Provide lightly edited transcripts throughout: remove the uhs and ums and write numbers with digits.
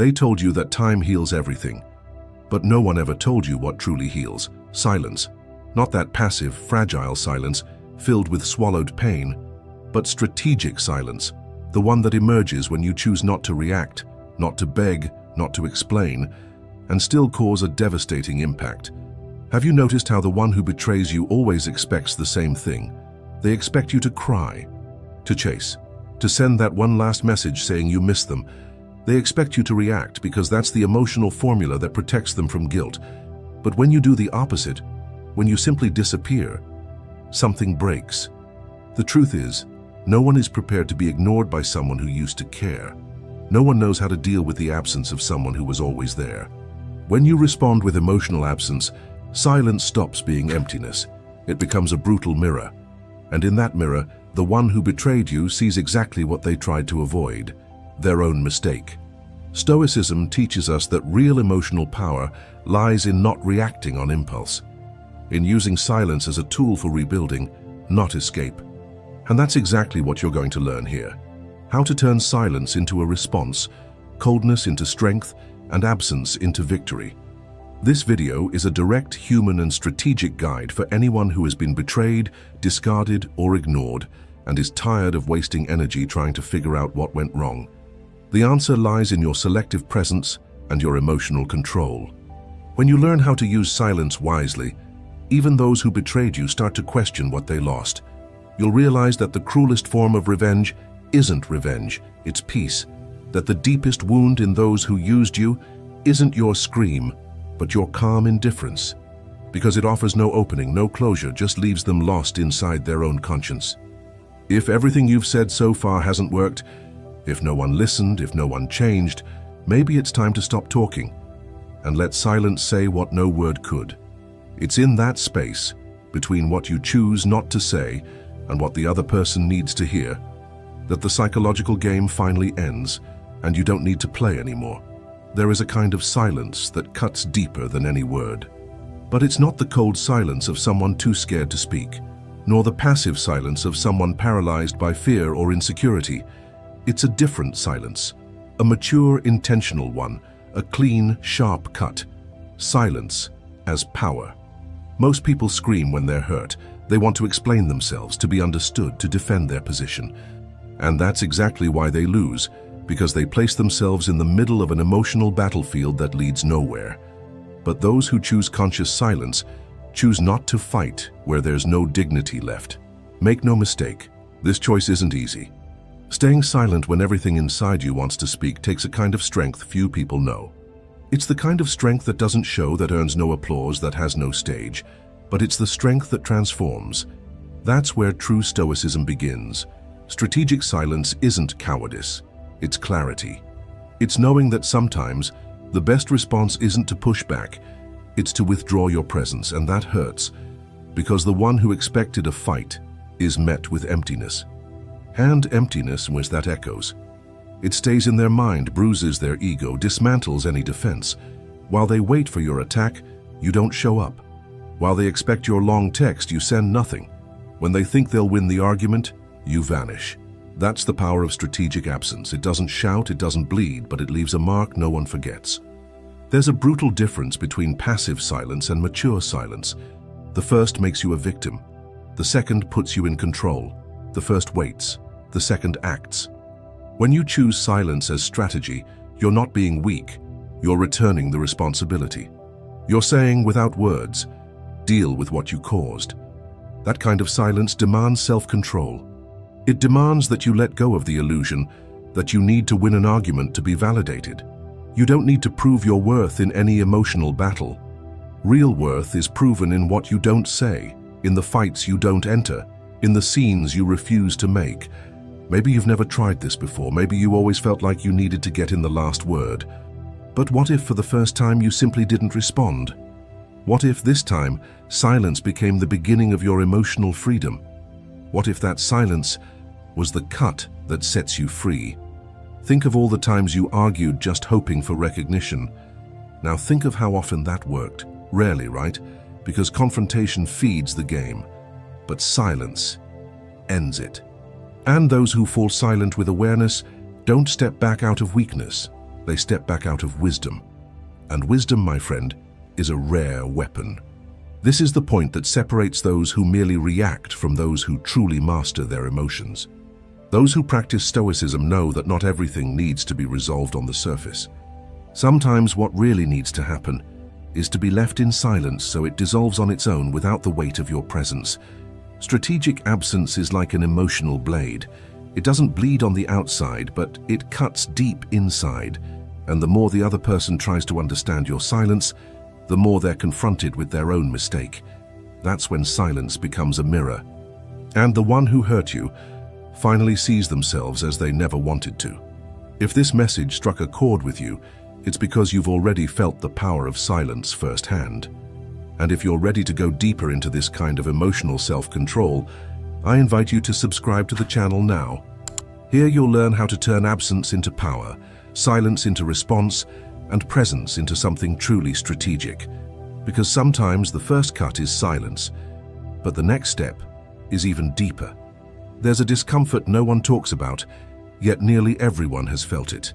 They told you that time heals everything, but no one ever told you what truly heals: silence. Not that passive, fragile silence filled with swallowed pain, but strategic silence, the one that emerges when you choose not to react, not to beg, not to explain, and still cause a devastating impact. Have you noticed how the one who betrays you always expects the same thing? They expect you to cry, to chase, to send that one last message saying you miss them. They expect you to react because that's the emotional formula that protects them from guilt. But when you do the opposite, when you simply disappear, something breaks. The truth is, no one is prepared to be ignored by someone who used to care. No one knows how to deal with the absence of someone who was always there. When you respond with emotional absence, silence stops being emptiness. It becomes a brutal mirror. And in that mirror, the one who betrayed you sees exactly what they tried to avoid: their own mistake. Stoicism teaches us that real emotional power lies in not reacting on impulse, in using silence as a tool for rebuilding, not escape. And that's exactly what you're going to learn here: how to turn silence into a response, coldness into strength, and absence into victory. This video is a direct human and strategic guide for anyone who has been betrayed, discarded, or ignored, and is tired of wasting energy trying to figure out what went wrong. The answer lies in your selective presence and your emotional control. When you learn how to use silence wisely, even those who betrayed you start to question what they lost. You'll realize that the cruelest form of revenge isn't revenge, it's peace. That the deepest wound in those who used you isn't your scream, but your calm indifference. Because it offers no opening, no closure, just leaves them lost inside their own conscience. If everything you've said so far hasn't worked, if no one listened, if no one changed, maybe it's time to stop talking and let silence say what no word could. It's in that space, between what you choose not to say and what the other person needs to hear, that the psychological game finally ends and you don't need to play anymore. There is a kind of silence that cuts deeper than any word. But it's not the cold silence of someone too scared to speak, nor the passive silence of someone paralyzed by fear or insecurity. It's a different silence, a mature, intentional one, a clean, sharp cut. Silence as power. Most people scream when they're hurt. They want to explain themselves, to be understood, to defend their position. And that's exactly why they lose, because they place themselves in the middle of an emotional battlefield that leads nowhere. But those who choose conscious silence choose not to fight where there's no dignity left. Make no mistake, this choice isn't easy. Staying silent when everything inside you wants to speak takes a kind of strength few people know. It's the kind of strength that doesn't show, that earns no applause, that has no stage, but it's the strength that transforms. That's where true Stoicism begins. Strategic silence isn't cowardice, it's clarity. It's knowing that sometimes the best response isn't to push back, it's to withdraw your presence, and that hurts, because the one who expected a fight is met with emptiness. And emptiness, where that echoes. It stays in their mind, bruises their ego, dismantles any defense. While they wait for your attack, you don't show up. While they expect your long text, you send nothing. When they think they'll win the argument, you vanish. That's the power of strategic absence. It doesn't shout, it doesn't bleed, but it leaves a mark no one forgets. There's a brutal difference between passive silence and mature silence. The first makes you a victim. The second puts you in control. The first waits. The second acts. When you choose silence as strategy, you're not being weak. You're returning the responsibility. You're saying without words, deal with what you caused. That kind of silence demands self-control. It demands that you let go of the illusion that you need to win an argument to be validated. You don't need to prove your worth in any emotional battle. Real worth is proven in what you don't say, in the fights you don't enter, in the scenes you refuse to make. Maybe you've never tried this before. Maybe you always felt like you needed to get in the last word. But what if for the first time you simply didn't respond? What if this time silence became the beginning of your emotional freedom? What if that silence was the cut that sets you free? Think of all the times you argued just hoping for recognition. Now think of how often that worked. Rarely, right? Because confrontation feeds the game, but silence ends it. And those who fall silent with awareness don't step back out of weakness. They step back out of wisdom. And wisdom, my friend, is a rare weapon. This is the point that separates those who merely react from those who truly master their emotions. Those who practice Stoicism know that not everything needs to be resolved on the surface. Sometimes what really needs to happen is to be left in silence so it dissolves on its own without the weight of your presence. Strategic absence is like an emotional blade. It doesn't bleed on the outside, but it cuts deep inside. And the more the other person tries to understand your silence, the more they're confronted with their own mistake. That's when silence becomes a mirror. And the one who hurt you finally sees themselves as they never wanted to. If this message struck a chord with you, it's because you've already felt the power of silence firsthand. And if you're ready to go deeper into this kind of emotional self-control, I invite you to subscribe to the channel now. Here you'll learn how to turn absence into power, silence into response, and presence into something truly strategic. Because sometimes the first cut is silence, but the next step is even deeper. There's a discomfort no one talks about, yet nearly everyone has felt it.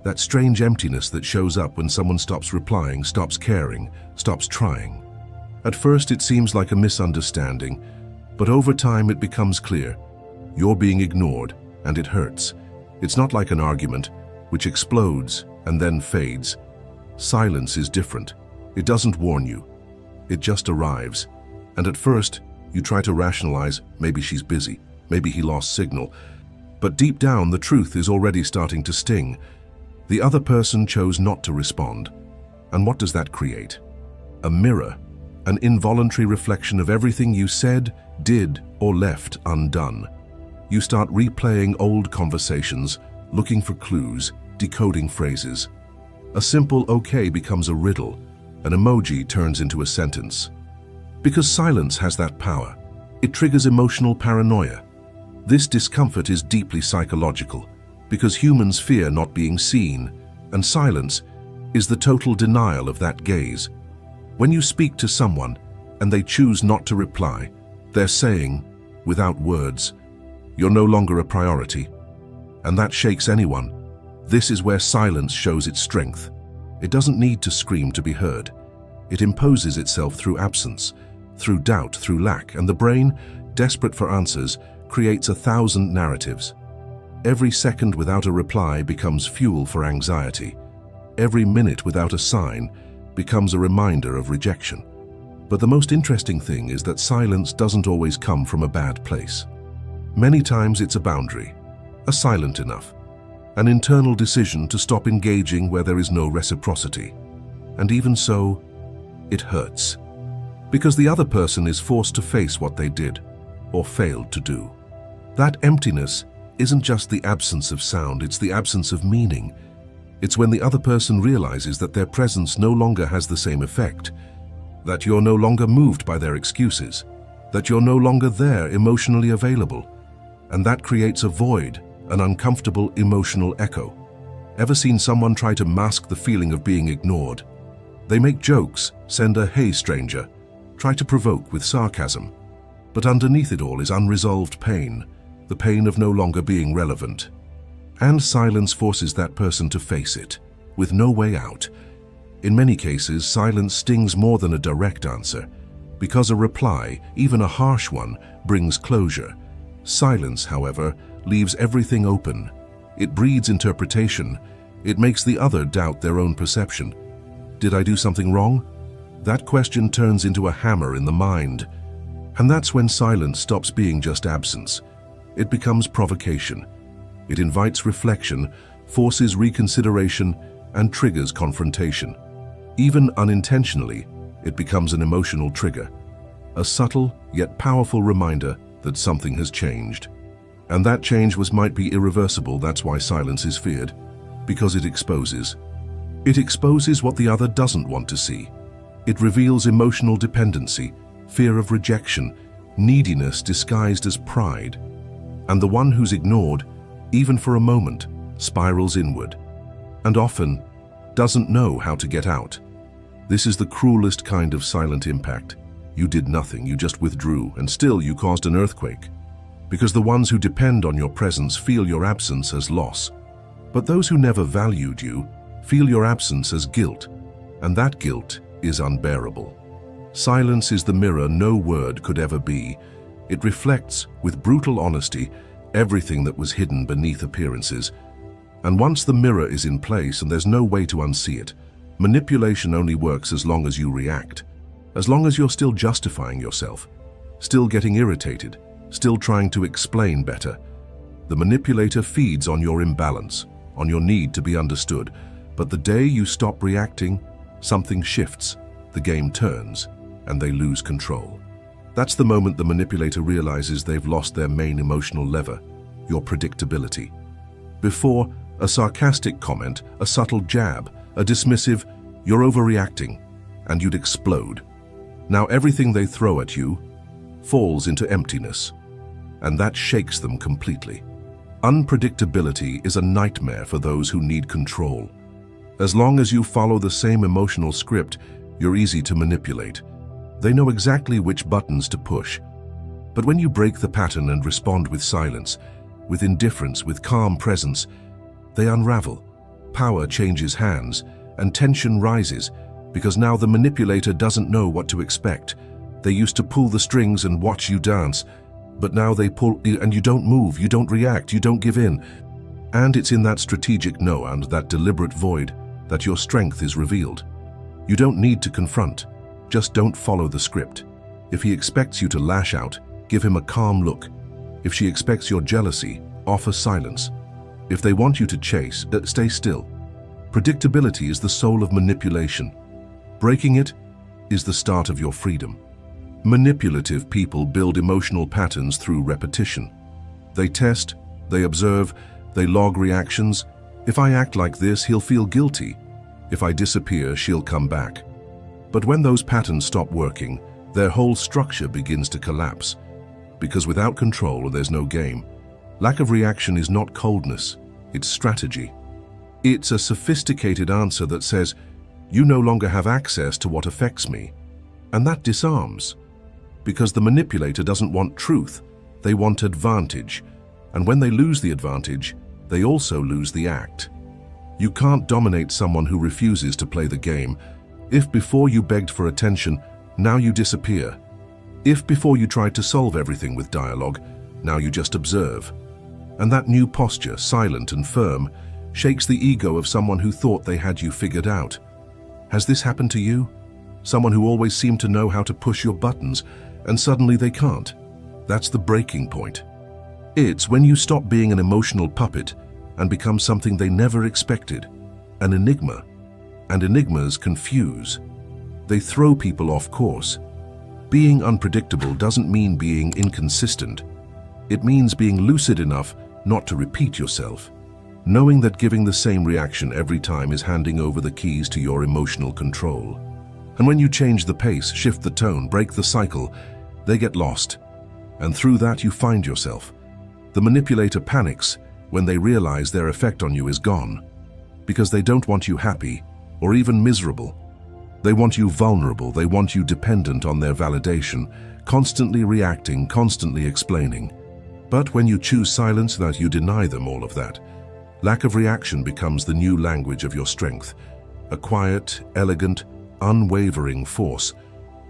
That strange emptiness that shows up when someone stops replying, stops caring, stops trying. At first it seems like a misunderstanding, but over time it becomes clear. You're being ignored, and it hurts. It's not like an argument, which explodes and then fades. Silence is different. It doesn't warn you. It just arrives. And at first, you try to rationalize, maybe she's busy, maybe he lost signal. But deep down, the truth is already starting to sting. The other person chose not to respond. And what does that create? A mirror, an involuntary reflection of everything you said, did, or left undone. You start replaying old conversations, looking for clues, decoding phrases. A simple okay becomes a riddle. An emoji turns into a sentence. Because silence has that power. It triggers emotional paranoia. This discomfort is deeply psychological, because humans fear not being seen, and silence is the total denial of that gaze. When you speak to someone and they choose not to reply, they're saying, without words, you're no longer a priority. And that shakes anyone. This is where silence shows its strength. It doesn't need to scream to be heard. It imposes itself through absence, through doubt, through lack, and the brain, desperate for answers, creates 1,000 narratives. Every second without a reply becomes fuel for anxiety. Every minute without a sign becomes a reminder of rejection. But the most interesting thing is that silence doesn't always come from a bad place. Many times it's a boundary, a silent enough, an internal decision to stop engaging where there is no reciprocity. And even so, it hurts. Because the other person is forced to face what they did or failed to do. That emptiness isn't just the absence of sound, it's the absence of meaning. It's when the other person realizes that their presence no longer has the same effect, that you're no longer moved by their excuses, that you're no longer there emotionally available. And that creates a void, an uncomfortable emotional echo. Ever seen someone try to mask the feeling of being ignored? They make jokes, send a "hey stranger," try to provoke with sarcasm. But underneath it all is unresolved pain, the pain of no longer being relevant. And silence forces that person to face it, with no way out. In many cases, silence stings more than a direct answer, because a reply, even a harsh one, brings closure. Silence, however, leaves everything open. It breeds interpretation. It makes the other doubt their own perception. Did I do something wrong? That question turns into a hammer in the mind. And that's when silence stops being just absence. It becomes provocation. It invites reflection, forces reconsideration, and triggers confrontation. Even unintentionally, it becomes an emotional trigger, a subtle yet powerful reminder that something has changed. And that change might be irreversible. That's why silence is feared, because it exposes. It exposes what the other doesn't want to see. It reveals emotional dependency, fear of rejection, neediness disguised as pride. And the one who's ignored, even for a moment, spirals inward, and often doesn't know how to get out. This is the cruelest kind of silent impact. You did nothing, you just withdrew, and still you caused an earthquake. Because the ones who depend on your presence feel your absence as loss. But those who never valued you feel your absence as guilt, and that guilt is unbearable. Silence is the mirror no word could ever be. It reflects, with brutal honesty, everything that was hidden beneath appearances. And once the mirror is in place and there's no way to unsee it, manipulation only works as long as you react. As long as you're still justifying yourself, still getting irritated, still trying to explain better. The manipulator feeds on your imbalance, on your need to be understood. But the day you stop reacting, something shifts, the game turns, and they lose control. That's the moment the manipulator realizes they've lost their main emotional lever, your predictability. Before, a sarcastic comment, a subtle jab, a dismissive, "You're overreacting," and you'd explode. Now everything they throw at you falls into emptiness, and that shakes them completely. Unpredictability is a nightmare for those who need control. As long as you follow the same emotional script, you're easy to manipulate. They know exactly which buttons to push. But when you break the pattern and respond with silence, with indifference, with calm presence, they unravel. Power changes hands, and tension rises, because now the manipulator doesn't know what to expect. They used to pull the strings and watch you dance, but now they pull and you don't move, you don't react, you don't give in. And it's in that strategic no and that deliberate void that your strength is revealed. You don't need to confront, just don't follow the script. If he expects you to lash out, give him a calm look. If she expects your jealousy, offer silence. If they want you to chase, stay still. Predictability is the soul of manipulation. Breaking it is the start of your freedom. Manipulative people build emotional patterns through repetition. They test, they observe, they log reactions. If I act like this, he'll feel guilty. If I disappear, she'll come back. But when those patterns stop working, their whole structure begins to collapse. Because without control, there's no game. Lack of reaction is not coldness, it's strategy. It's a sophisticated answer that says, you no longer have access to what affects me. And that disarms. Because the manipulator doesn't want truth, they want advantage. And when they lose the advantage, they also lose the act. You can't dominate someone who refuses to play the game. If before you begged for attention, now you disappear. If before you tried to solve everything with dialogue, now you just observe. And that new posture, silent and firm, shakes the ego of someone who thought they had you figured out. Has this happened to you? Someone who always seemed to know how to push your buttons, and suddenly they can't. That's the breaking point. It's when you stop being an emotional puppet and become something they never expected, an enigma. And enigmas confuse. They throw people off course. Being unpredictable doesn't mean being inconsistent. It means being lucid enough not to repeat yourself. Knowing that giving the same reaction every time is handing over the keys to your emotional control. And when you change the pace, shift the tone, break the cycle, they get lost. And through that you find yourself. The manipulator panics when they realize their effect on you is gone. Because they don't want you happy or even miserable. They want you vulnerable, they want you dependent on their validation, constantly reacting, constantly explaining. But when you choose silence, that you deny them all of that. Lack of reaction becomes the new language of your strength. A quiet, elegant, unwavering force.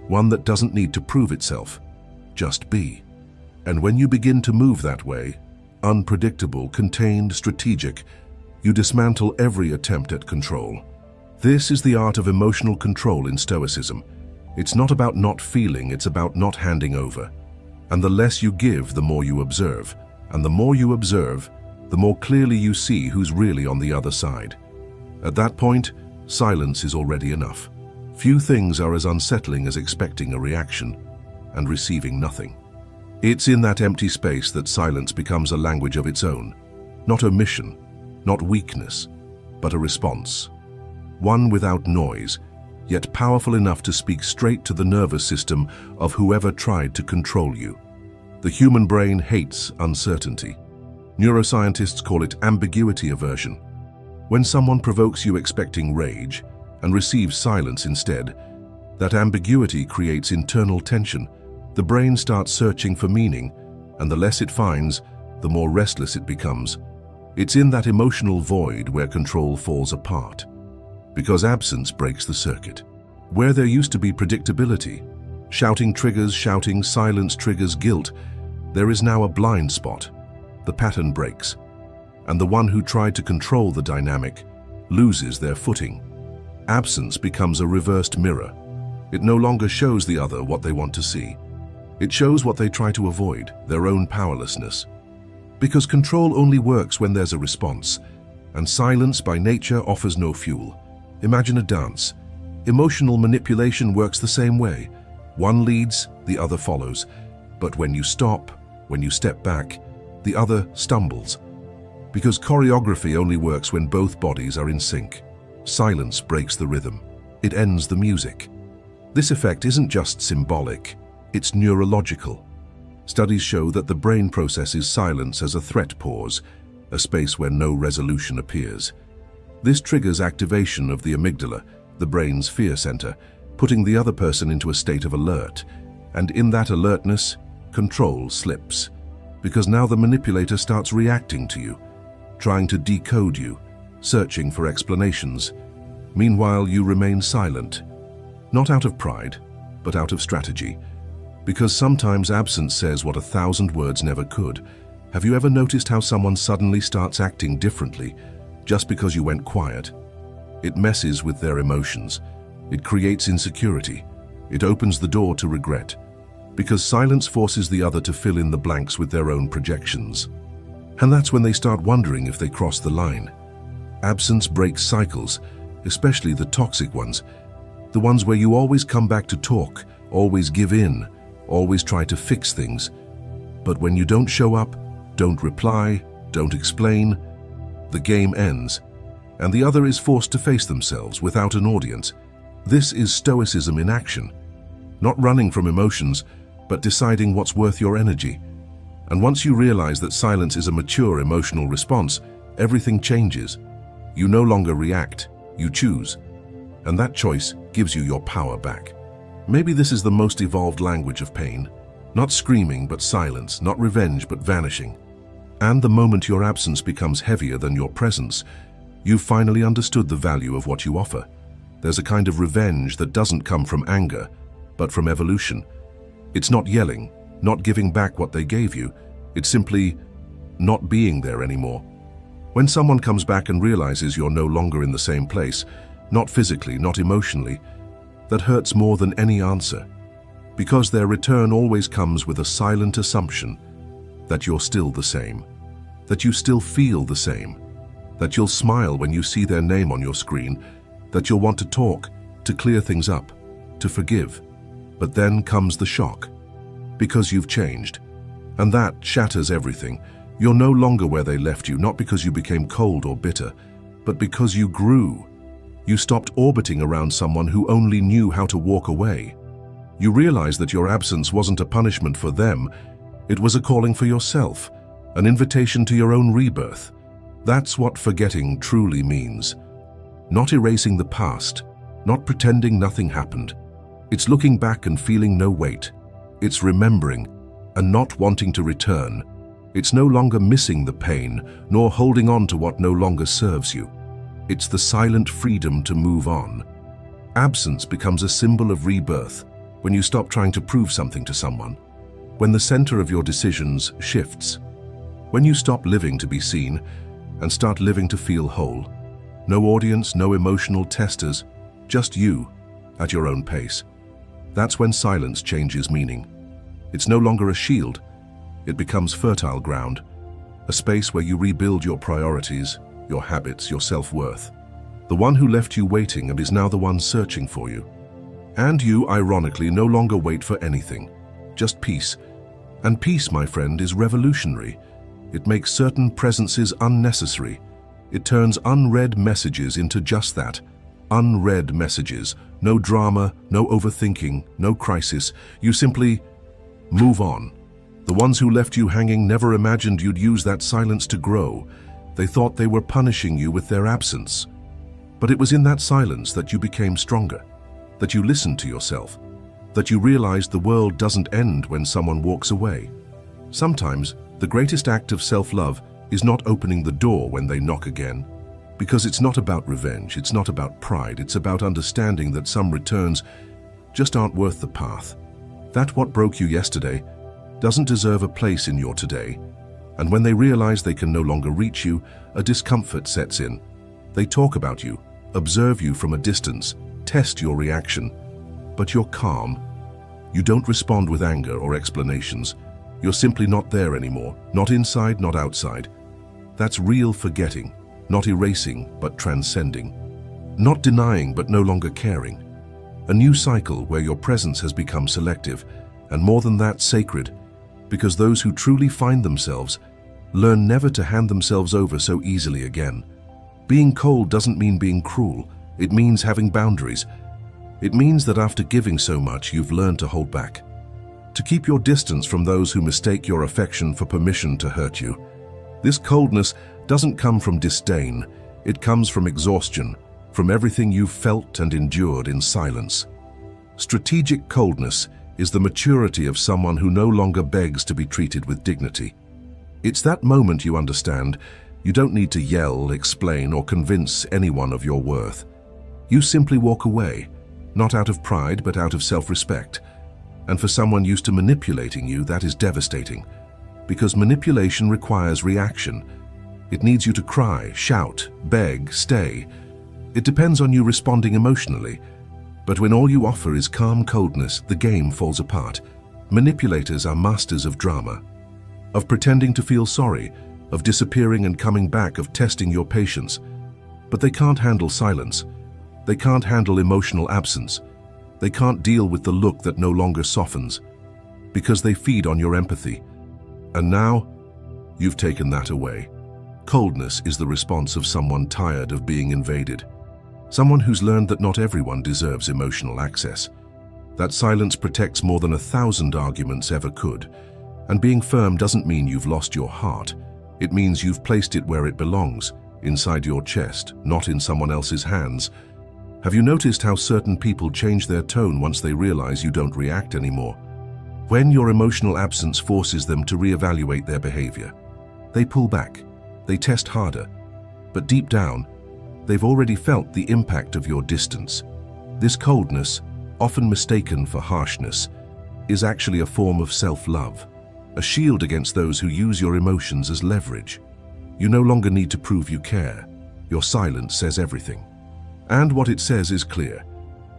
One that doesn't need to prove itself. Just be. And when you begin to move that way, unpredictable, contained, strategic, you dismantle every attempt at control. This is the art of emotional control in Stoicism. It's not about not feeling, it's about not handing over. And the less you give, the more you observe. And the more you observe, the more clearly you see who's really on the other side. At that point, silence is already enough. Few things are as unsettling as expecting a reaction and receiving nothing. It's in that empty space that silence becomes a language of its own. Not omission, not weakness, but a response. One without noise, yet powerful enough to speak straight to the nervous system of whoever tried to control you. The human brain hates uncertainty. Neuroscientists call it ambiguity aversion. When someone provokes you expecting rage and receives silence instead, that ambiguity creates internal tension. The brain starts searching for meaning, and the less it finds, the more restless it becomes. It's in that emotional void where control falls apart. Because absence breaks the circuit. Where there used to be predictability, shouting triggers shouting, silence triggers guilt, there is now a blind spot. The pattern breaks, and the one who tried to control the dynamic loses their footing. Absence becomes a reversed mirror. It no longer shows the other what they want to see. It shows what they try to avoid, their own powerlessness. Because control only works when there's a response, and silence by nature offers no fuel. Imagine a dance. Emotional manipulation works the same way. One leads, the other follows. But when you stop, when you step back, the other stumbles. Because choreography only works when both bodies are in sync. Silence breaks the rhythm. It ends the music. This effect isn't just symbolic, it's neurological. Studies show that the brain processes silence as a threat pause, a space where no resolution appears. This triggers activation of the amygdala, the brain's fear center, putting the other person into a state of alert. And in that alertness, control slips. Because now the manipulator starts reacting to you, trying to decode you, searching for explanations. Meanwhile, you remain silent. Not out of pride, but out of strategy. Because sometimes absence says what 1,000 words never could. Have you ever noticed how someone suddenly starts acting differently just because you went quiet? It messes with their emotions. It creates insecurity. It opens the door to regret. Because silence forces the other to fill in the blanks with their own projections. And that's when they start wondering if they cross the line. Absence breaks cycles, especially the toxic ones. The ones where you always come back to talk, always give in, always try to fix things. But when you don't show up, don't reply, don't explain, the game ends, and the other is forced to face themselves without an audience. This is Stoicism in action. Not running from emotions, but deciding what's worth your energy. And once you realize that silence is a mature emotional response, everything changes. You no longer react, you choose. And that choice gives you your power back. Maybe this is the most evolved language of pain. Not screaming, but silence. Not revenge, but vanishing. And the moment your absence becomes heavier than your presence, you've finally understood the value of what you offer. There's a kind of revenge that doesn't come from anger, but from evolution. It's not yelling, not giving back what they gave you. It's simply not being there anymore. When someone comes back and realizes you're no longer in the same place, not physically, not emotionally, that hurts more than any answer. Because their return always comes with a silent assumption that you're still the same, that you still feel the same, that you'll smile when you see their name on your screen, that you'll want to talk, to clear things up, to forgive. But then comes the shock, because you've changed. And that shatters everything. You're no longer where they left you, not because you became cold or bitter, but because you grew. You stopped orbiting around someone who only knew how to walk away. You realized that your absence wasn't a punishment for them, it was a calling for yourself, an invitation to your own rebirth. That's what forgetting truly means. Not erasing the past, not pretending nothing happened. It's looking back and feeling no weight. It's remembering and not wanting to return. It's no longer missing the pain, nor holding on to what no longer serves you. It's the silent freedom to move on. Absence becomes a symbol of rebirth when you stop trying to prove something to someone, when the center of your decisions shifts, when you stop living to be seen and start living to feel whole. No audience, no emotional testers, just you at your own pace. That's when silence changes meaning. It's no longer a shield, it becomes fertile ground, a space where you rebuild your priorities, your habits, your self-worth. The one who left you waiting and is now the one searching for you. And you, ironically, no longer wait for anything, just peace. And peace, my friend, is revolutionary. It makes certain presences unnecessary. It turns unread messages into just that, unread messages. No drama, no overthinking, no crisis. You simply move on. The ones who left you hanging never imagined you'd use that silence to grow. They thought they were punishing you with their absence. But it was in that silence that you became stronger, that you listened to yourself, that you realized the world doesn't end when someone walks away. Sometimes, the greatest act of self-love is not opening the door when they knock again. Because it's not about revenge, it's not about pride, it's about understanding that some returns just aren't worth the path. That what broke you yesterday doesn't deserve a place in your today. And when they realize they can no longer reach you, a discomfort sets in. They talk about you, observe you from a distance, test your reaction. But you're calm. You don't respond with anger or explanations. You're simply not there anymore, not inside, not outside. That's real forgetting, not erasing, but transcending. Not denying, but no longer caring. A new cycle where your presence has become selective, and more than that, sacred, because those who truly find themselves learn never to hand themselves over so easily again. Being cold doesn't mean being cruel. It means having boundaries. It means that after giving so much, you've learned to hold back, to keep your distance from those who mistake your affection for permission to hurt you. This coldness doesn't come from disdain. It comes from exhaustion, from everything you've felt and endured in silence. Strategic coldness is the maturity of someone who no longer begs to be treated with dignity. It's that moment you understand you don't need to yell, explain, or convince anyone of your worth. You simply walk away, not out of pride, but out of self-respect. And for someone used to manipulating you, that is devastating. Because manipulation requires reaction. It needs you to cry, shout, beg, stay. It depends on you responding emotionally. But when all you offer is calm coldness, the game falls apart. Manipulators are masters of drama, of pretending to feel sorry, of disappearing and coming back, of testing your patience. But they can't handle silence. They can't handle emotional absence. They can't deal with the look that no longer softens, because they feed on your empathy. And now, you've taken that away. Coldness is the response of someone tired of being invaded. Someone who's learned that not everyone deserves emotional access. That silence protects more than 1,000 arguments ever could. And being firm doesn't mean you've lost your heart. It means you've placed it where it belongs, inside your chest, not in someone else's hands. Have you noticed how certain people change their tone once they realize you don't react anymore? When your emotional absence forces them to reevaluate their behavior, they pull back, they test harder, but deep down, they've already felt the impact of your distance. This coldness, often mistaken for harshness, is actually a form of self-love, a shield against those who use your emotions as leverage. You no longer need to prove you care. Your silence says everything. And what it says is clear.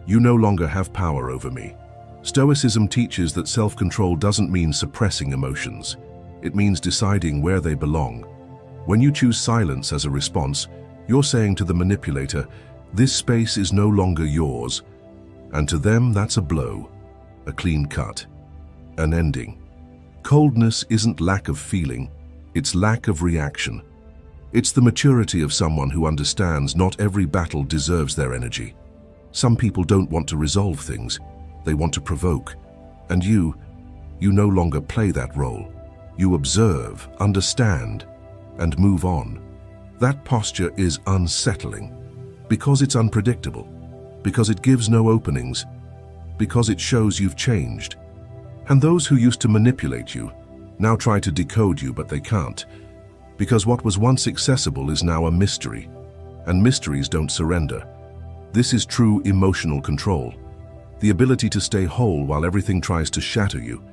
You no longer have power over me. Stoicism teaches that self-control doesn't mean suppressing emotions. It means deciding where they belong. When you choose silence as a response, you're saying to the manipulator, this space is no longer yours. And to them, that's a blow, a clean cut, an ending. Coldness isn't lack of feeling, it's lack of reaction. It's the maturity of someone who understands not every battle deserves their energy. Some people don't want to resolve things, they want to provoke. And you no longer play that role. You observe, understand, and move on. That posture is unsettling, because it's unpredictable, because it gives no openings, because it shows you've changed. And those who used to manipulate you now try to decode you, but they can't, because what was once accessible is now a mystery, and mysteries don't surrender. This is true emotional control, the ability to stay whole while everything tries to shatter you,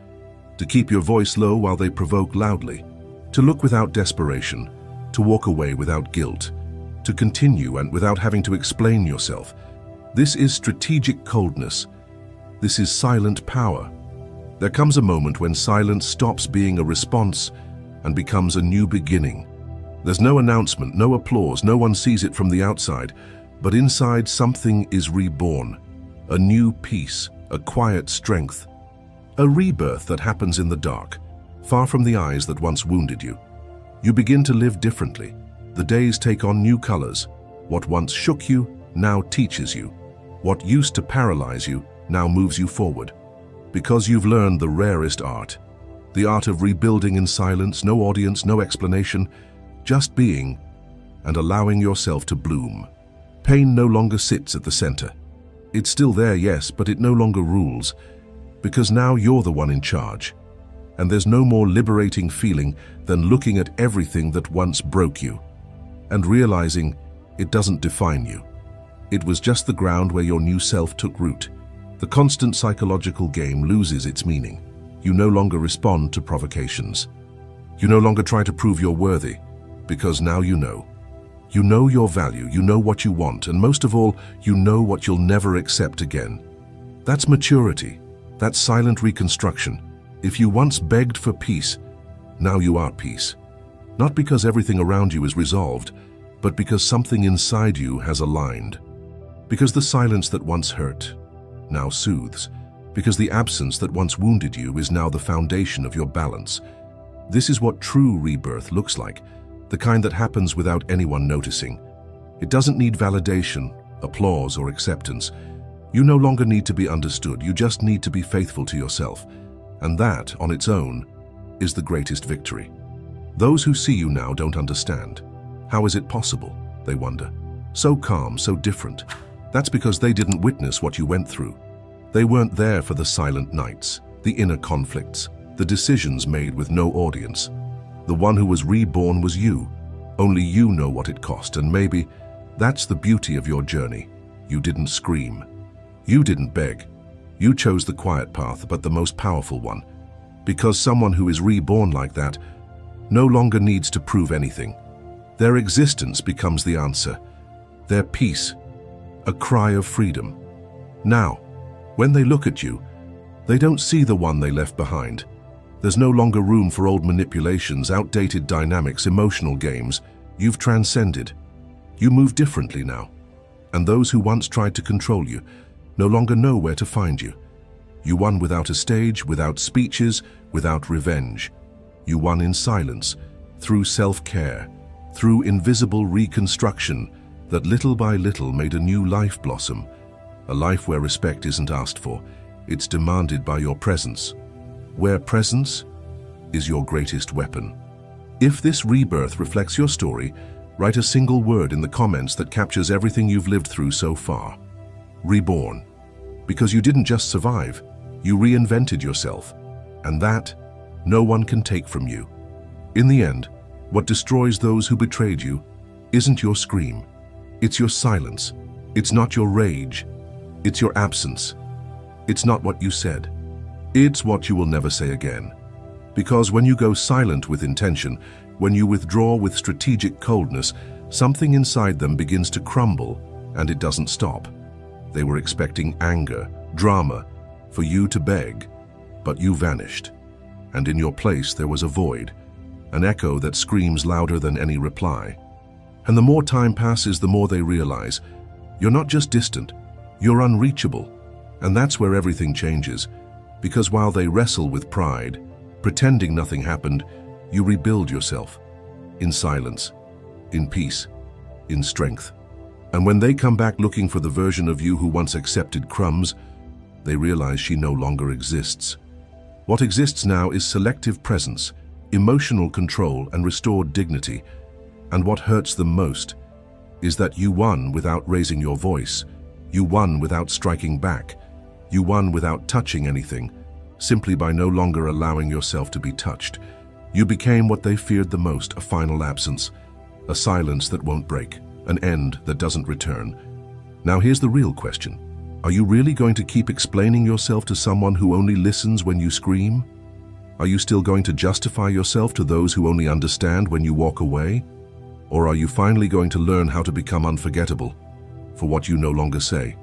to keep your voice low while they provoke loudly, to look without desperation, to walk away without guilt, to continue and without having to explain yourself. This is strategic coldness. This is silent power. There comes a moment when silence stops being a response and becomes a new beginning. There's no announcement, no applause, no one sees it from the outside, but inside something is reborn. A new peace, a quiet strength, a rebirth that happens in the dark, far from the eyes that once wounded you. You begin to live differently. The days take on new colors. What once shook you now teaches you. What used to paralyze you now moves you forward. Because you've learned the rarest art, the art of rebuilding in silence, no audience, no explanation, just being and allowing yourself to bloom. Pain no longer sits at the center. It's still there, yes, but it no longer rules, because now you're the one in charge. And there's no more liberating feeling than looking at everything that once broke you and realizing It doesn't define you. It was just the ground where your new self took root. The constant psychological game loses its meaning. You no longer respond to provocations. You no longer try to prove you're worthy, because now you know. You know your value, you know what you want, and most of all, you know what you'll never accept again. That's maturity. That's silent reconstruction. If you once begged for peace, now you are peace. Not because everything around you is resolved, but because something inside you has aligned. Because the silence that once hurt now soothes. Because the absence that once wounded you is now the foundation of your balance. This is what true rebirth looks like, the kind that happens without anyone noticing. It doesn't need validation, applause, or acceptance. You no longer need to be understood, you just need to be faithful to yourself. And that, on its own, is the greatest victory. Those who see you now don't understand. How is it possible? They wonder. So calm, so different. That's because they didn't witness what you went through. They weren't there for the silent nights, the inner conflicts, the decisions made with no audience. The one who was reborn was you. Only you know what it cost, and maybe that's the beauty of your journey. You didn't scream. You didn't beg. You chose the quiet path, but the most powerful one. Because someone who is reborn like that no longer needs to prove anything. Their existence becomes the answer. Their peace, a cry of freedom. Now, when they look at you, they don't see the one they left behind. There's no longer room for old manipulations, outdated dynamics, emotional games. You've transcended. You move differently now. And those who once tried to control you no longer know where to find you. You won without a stage, without speeches, without revenge. You won in silence, through self-care, through invisible reconstruction that little by little made a new life blossom. A life where respect isn't asked for, it's demanded by your presence. Where presence is your greatest weapon. If this rebirth reflects your story, write a single word in the comments that captures everything you've lived through so far. Reborn. Because you didn't just survive, you reinvented yourself. And that, no one can take from you. In the end, what destroys those who betrayed you isn't your scream. It's your silence. It's not your rage. It's your absence. It's not what you said. It's what you will never say again. Because when you go silent with intention, when you withdraw with strategic coldness, something inside them begins to crumble, and it doesn't stop. They were expecting anger, drama, for you to beg, but you vanished. And in your place there was a void, an echo that screams louder than any reply. And the more time passes, the more they realize, you're not just distant, you're unreachable. And that's where everything changes, because while they wrestle with pride, pretending nothing happened, you rebuild yourself, in silence, in peace, in strength. And when they come back looking for the version of you who once accepted crumbs, they realize she no longer exists. What exists now is selective presence, emotional control, and restored dignity. And what hurts them most is that you won without raising your voice. You won without striking back. You won without touching anything, simply by no longer allowing yourself to be touched. You became what they feared the most, a final absence, a silence that won't break, an end that doesn't return. Now here's the real question. Are you really going to keep explaining yourself to someone who only listens when you scream? Are you still going to justify yourself to those who only understand when you walk away? Or are you finally going to learn how to become unforgettable for what you no longer say?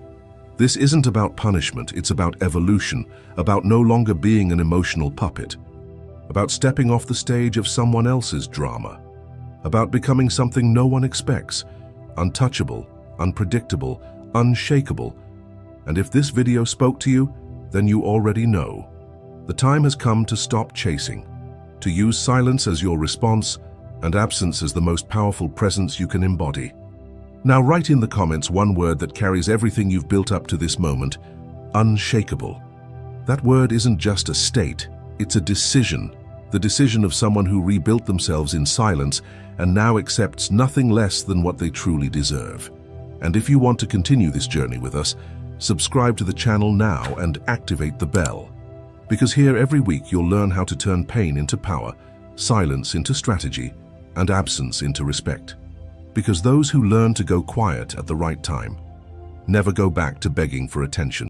This isn't about punishment, it's about evolution, about no longer being an emotional puppet, about stepping off the stage of someone else's drama, about becoming something no one expects, untouchable, unpredictable, unshakable. And if this video spoke to you, then you already know. The time has come to stop chasing, to use silence as your response and absence as the most powerful presence you can embody. Now write in the comments one word that carries everything you've built up to this moment: unshakable. That word isn't just a state, it's a decision. The decision of someone who rebuilt themselves in silence and now accepts nothing less than what they truly deserve. And if you want to continue this journey with us, subscribe to the channel now and activate the bell. Because here every week you'll learn how to turn pain into power, silence into strategy, and absence into respect. Because those who learn to go quiet at the right time never go back to begging for attention.